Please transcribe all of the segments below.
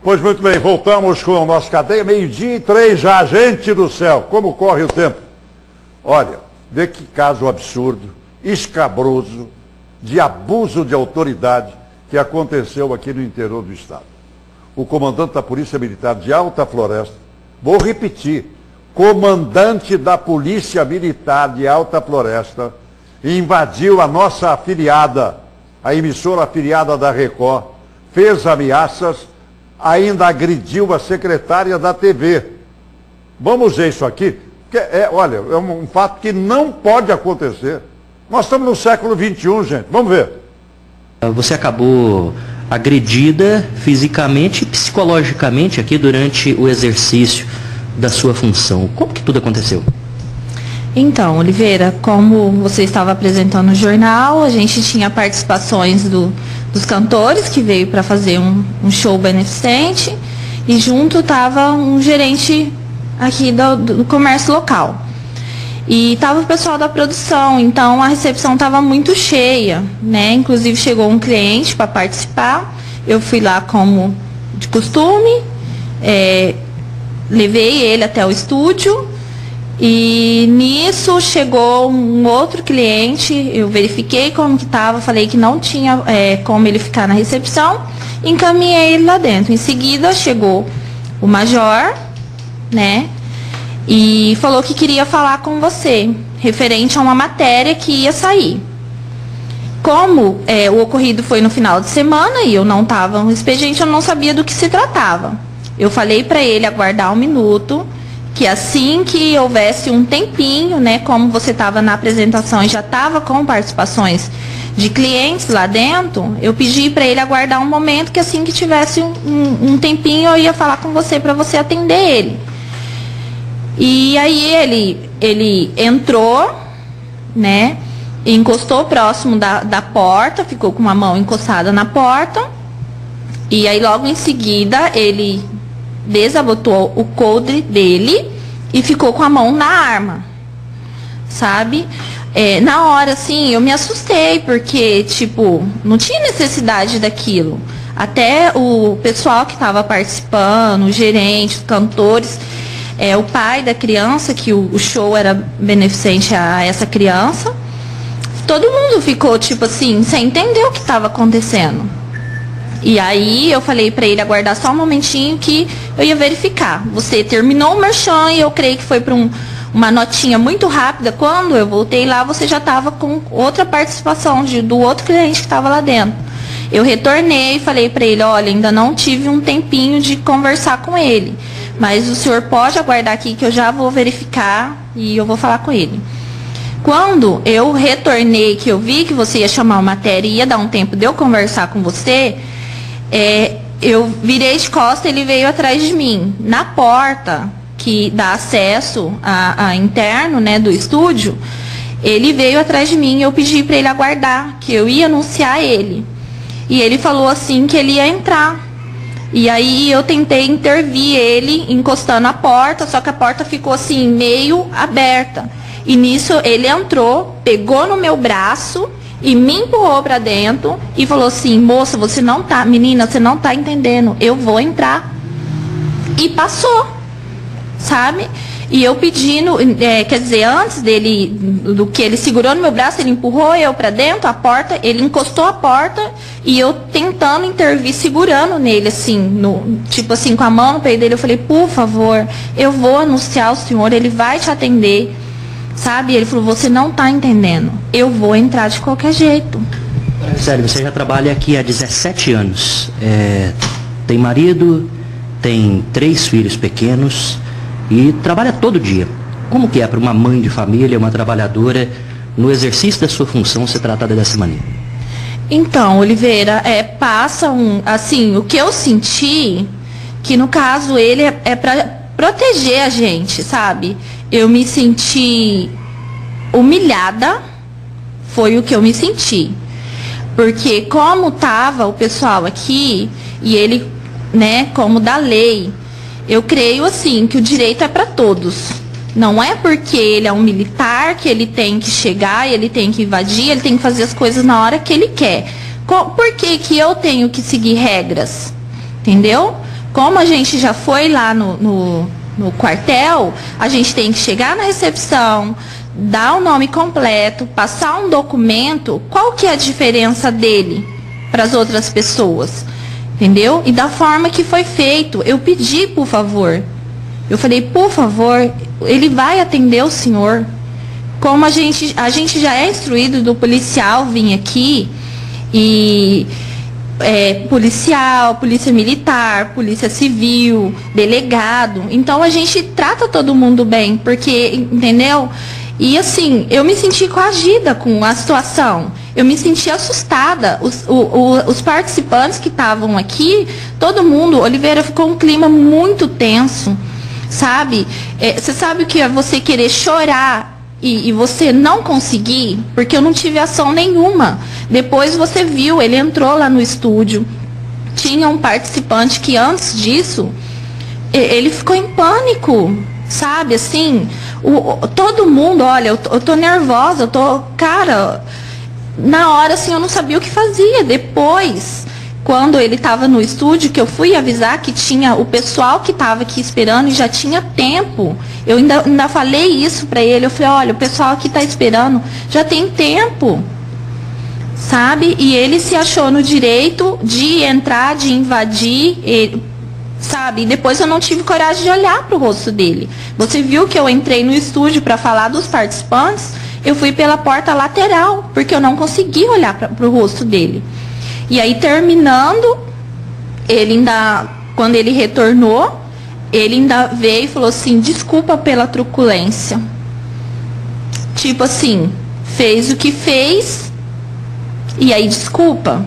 Pois muito bem, voltamos com o nosso cadeia, 12:03 já, gente do céu, como corre o tempo. Olha, vê que caso absurdo, escabroso, de abuso de autoridade que aconteceu aqui no interior do estado. O comandante da Polícia Militar de Alta Floresta, vou repetir, comandante da Polícia Militar de Alta Floresta, invadiu a nossa afiliada, a emissora afiliada da Record, fez ameaças, ainda agrediu a secretária da TV. Vamos ver isso aqui? Olha, é um fato que não pode acontecer. Nós estamos no século XXI, gente. Vamos ver. Você acabou agredida fisicamente e psicologicamente aqui durante o exercício da sua função. Como que tudo aconteceu? Então, Oliveira, como você estava apresentando no jornal, a gente tinha participações dos cantores que veio para fazer um show beneficente e junto estava um gerente aqui do comércio local. E estava o pessoal da produção, então a recepção estava muito cheia, né? Inclusive chegou um cliente para participar, eu fui lá como de costume, levei ele até o estúdio e nisso chegou um outro cliente, eu verifiquei como que estava, falei que não tinha como ele ficar na recepção, encaminhei ele lá dentro. Em seguida chegou o major, né? E falou que queria falar com você, referente a uma matéria que ia sair. Como o ocorrido foi no final de semana e eu não estava no expediente, eu não sabia do que se tratava. Eu falei para ele aguardar um minuto, que assim que houvesse um tempinho, né, como você estava na apresentação e já estava com participações de clientes lá dentro, eu pedi para ele aguardar um momento, que assim que tivesse um tempinho eu ia falar com você para você atender ele. E aí ele entrou, né, encostou próximo da porta, ficou com uma mão encostada na porta, e aí logo em seguida ele desabotou o coldre dele e ficou com a mão na arma, sabe? Na hora, assim, eu me assustei, porque, tipo, não tinha necessidade daquilo. Até o pessoal que estava participando, o gerente, os cantores... o pai da criança, que o show era beneficente a essa criança, todo mundo ficou, tipo assim, sem entender o que estava acontecendo. E aí eu falei para ele aguardar só um momentinho que eu ia verificar. Você terminou o merchan e eu creio que foi para uma notinha muito rápida. Quando eu voltei lá, você já estava com outra participação do outro cliente que estava lá dentro. Eu retornei e falei para ele, olha, ainda não tive um tempinho de conversar com ele, mas o senhor pode aguardar aqui que eu já vou verificar e eu vou falar com ele. Quando eu retornei, que eu vi que você ia chamar uma matéria e ia dar um tempo de eu conversar com você, eu virei de costas e ele veio atrás de mim. Na porta que dá acesso a interno, né, do estúdio, ele veio atrás de mim e eu pedi para ele aguardar, que eu ia anunciar ele. E ele falou assim que ele ia entrar. E aí eu tentei intervir ele, encostando a porta, só que a porta ficou assim, meio aberta. E nisso ele entrou, pegou no meu braço e me empurrou para dentro e falou assim, moça, você não tá, menina, você não tá entendendo, eu vou entrar. E passou, sabe? E eu pedindo, quer dizer, antes do que ele segurou no meu braço, ele empurrou eu para dentro, a porta, ele encostou a porta e eu tentando intervir, segurando nele, assim, tipo assim, com a mão no peito dele, eu falei, por favor, eu vou anunciar o senhor, ele vai te atender, sabe? Ele falou, você não está entendendo, eu vou entrar de qualquer jeito. Sério, você já trabalha aqui há 17 anos, tem marido, tem 3 filhos pequenos, e trabalha todo dia. Como que é para uma mãe de família, uma trabalhadora, no exercício da sua função, ser tratada dessa maneira? Então, Oliveira, passa assim, o que eu senti, que no caso ele é para proteger a gente, sabe? Eu me senti humilhada, foi o que eu me senti. Porque como estava o pessoal aqui, e ele, né, como da lei, eu creio assim, que o direito é para todos. Não é porque ele é um militar que ele tem que chegar, ele tem que invadir, ele tem que fazer as coisas na hora que ele quer. Por que que eu tenho que seguir regras? Entendeu? Como a gente já foi lá no quartel, a gente tem que chegar na recepção, dar o nome completo, passar um documento. Qual que é a diferença dele para as outras pessoas? Entendeu? E da forma que foi feito, eu pedi, por favor. Eu falei, por favor, ele vai atender o senhor. Como a gente já é instruído do policial vir aqui, e policial, polícia militar, polícia civil, delegado. Então a gente trata todo mundo bem, porque, entendeu? E assim, eu me senti coagida com a situação. Eu me senti assustada. Os participantes que estavam aqui, todo mundo, Oliveira, ficou um clima muito tenso, sabe? Você sabe o que é você querer chorar e você não conseguir? Porque eu não tive ação nenhuma. Depois você viu, ele entrou lá no estúdio. Tinha um participante que antes disso, ele ficou em pânico, sabe? Assim, todo mundo, olha, eu tô nervosa, cara, na hora assim eu não sabia o que fazia. Depois, quando ele estava no estúdio, que eu fui avisar que tinha o pessoal que estava aqui esperando e já tinha tempo, eu ainda falei isso para ele. Eu falei, olha, o pessoal aqui está esperando, já tem tempo, sabe? E ele se achou no direito de entrar, de invadir, sabe? E depois eu não tive coragem de olhar para o rosto dele. Você viu que eu entrei no estúdio para falar dos participantes, eu fui pela porta lateral, porque eu não consegui olhar para o rosto dele. E aí, terminando, ele ainda, quando ele retornou, ele ainda veio e falou assim, desculpa pela truculência. Tipo assim, fez o que fez, e aí desculpa.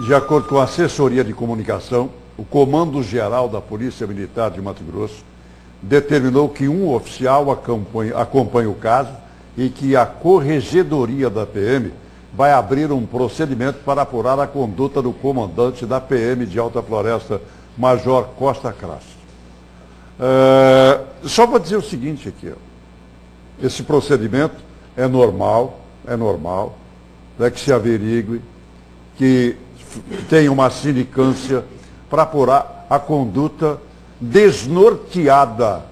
De acordo com a assessoria de comunicação, o Comando Geral da Polícia Militar de Mato Grosso determinou que um oficial acompanhe o caso e que a Corregedoria da PM vai abrir um procedimento para apurar a conduta do comandante da PM de Alta Floresta, Major Costa Crasso. Só vou dizer o seguinte aqui, ó. Esse procedimento é normal, que se averigue, que tenha uma sindicância para apurar a conduta desnorteada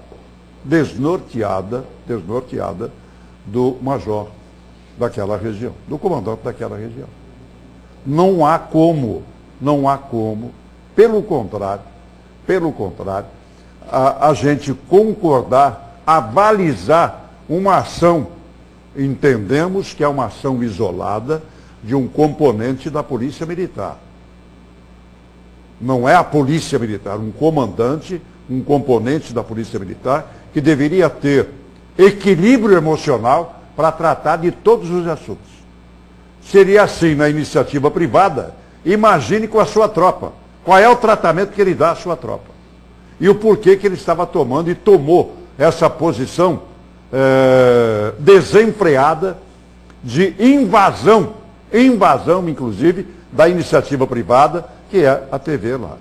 do major daquela região, do comandante daquela região. Não há como, pelo contrário, a gente concordar, avalizar uma ação. Entendemos que é uma ação isolada de um componente da Polícia Militar. Não é a Polícia Militar, um comandante, um componente da Polícia Militar que deveria ter equilíbrio emocional para tratar de todos os assuntos. Seria assim na iniciativa privada, imagine com a sua tropa. Qual é o tratamento que ele dá à sua tropa? E o porquê que ele estava tomando e tomou essa posição desenfreada de invasão, inclusive, da iniciativa privada, que é a TV lá.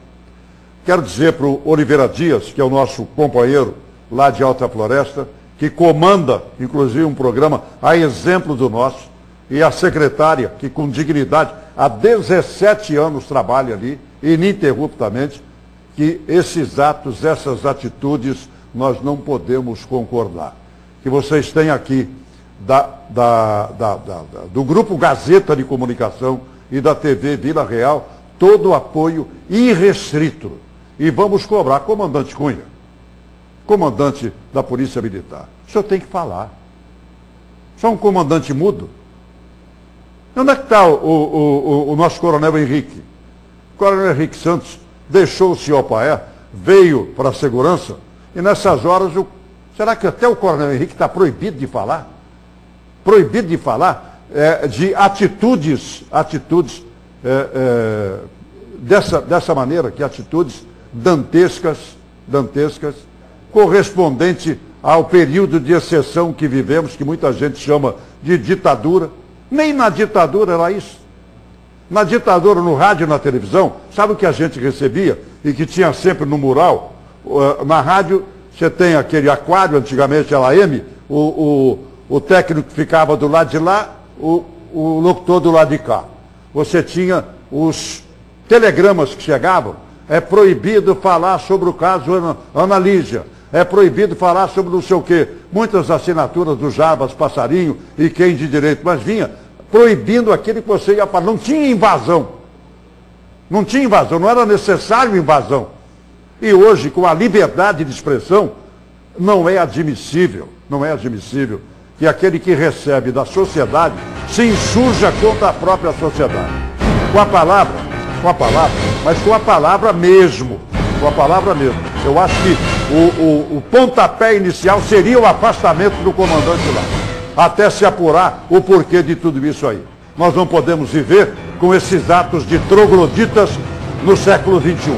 Quero dizer para o Oliveira Dias, que é o nosso companheiro lá de Alta Floresta, que comanda, inclusive, um programa a exemplo do nosso, e a secretária, que com dignidade, há 17 anos trabalha ali, ininterruptamente, que esses atos, essas atitudes, nós não podemos concordar. Que vocês têm aqui, do Grupo Gazeta de Comunicação e da TV Vila Real, todo o apoio irrestrito. E vamos cobrar, comandante Cunha, comandante da Polícia Militar, o senhor tem que falar. Só um comandante mudo? Onde é que está o nosso coronel Henrique? O coronel Henrique Santos deixou o senhor Paé, veio para a segurança, e nessas horas, será que até o coronel Henrique está proibido de falar? Proibido de falar de atitudes dessa maneira, que atitudes dantescas, correspondente ao período de exceção que vivemos, que muita gente chama de ditadura. Nem na ditadura era isso. Na ditadura, no rádio e na televisão, sabe o que a gente recebia e que tinha sempre no mural? Na rádio, você tem aquele aquário, antigamente era AM, o técnico que ficava do lado de lá, o locutor do lado de cá. Você tinha os telegramas que chegavam. É proibido falar sobre o caso Ana Lígia. É proibido falar sobre não sei o quê. Muitas assinaturas do Jarbas Passarinho e quem de direito, mas vinha proibindo aquilo que você ia falar. Não tinha invasão. Não tinha invasão, não era necessário invasão. E hoje, com a liberdade de expressão, não é admissível que aquele que recebe da sociedade se insurja contra a própria sociedade. Com a palavra, mas com a palavra mesmo. Com a palavra mesmo. Eu acho que o pontapé inicial seria o afastamento do comandante lá, até se apurar o porquê de tudo isso aí. Nós não podemos viver com esses atos de trogloditas no século XXI.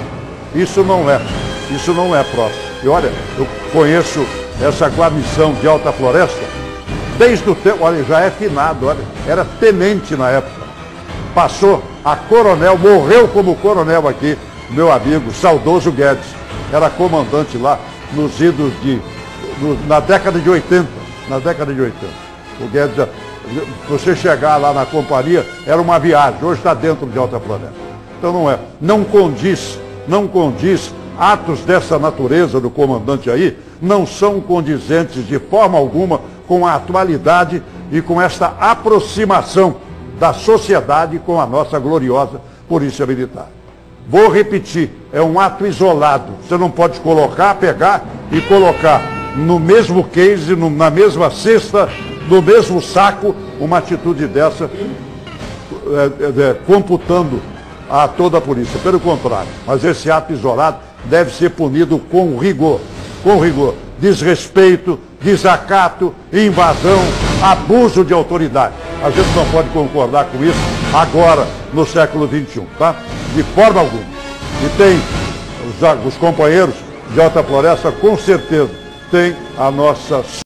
Isso não é próximo. E olha, eu conheço essa guarnição de Alta Floresta desde o tempo, olha, já é finado, olha, era tenente na época. Passou a coronel, morreu como coronel aqui, meu amigo, saudoso Guedes. Era comandante lá nos idos na década de 80. Na década de 80. O Guedes, você chegar lá na companhia, era uma viagem, hoje está dentro de Alta Floresta. Então não condiz, atos dessa natureza do comandante aí, não são condizentes de forma alguma com a atualidade e com esta aproximação da sociedade com a nossa gloriosa Polícia Militar. Vou repetir, é um ato isolado. Você não pode pegar e colocar no mesmo case, na mesma cesta, no mesmo saco, uma atitude dessa, computando a toda a polícia. Pelo contrário, mas esse ato isolado deve ser punido com rigor. Desrespeito, desacato, invasão, abuso de autoridade. A gente não pode concordar com isso agora, no século XXI, tá? De forma alguma. E tem os companheiros de Alta Floresta, com certeza, tem a nossa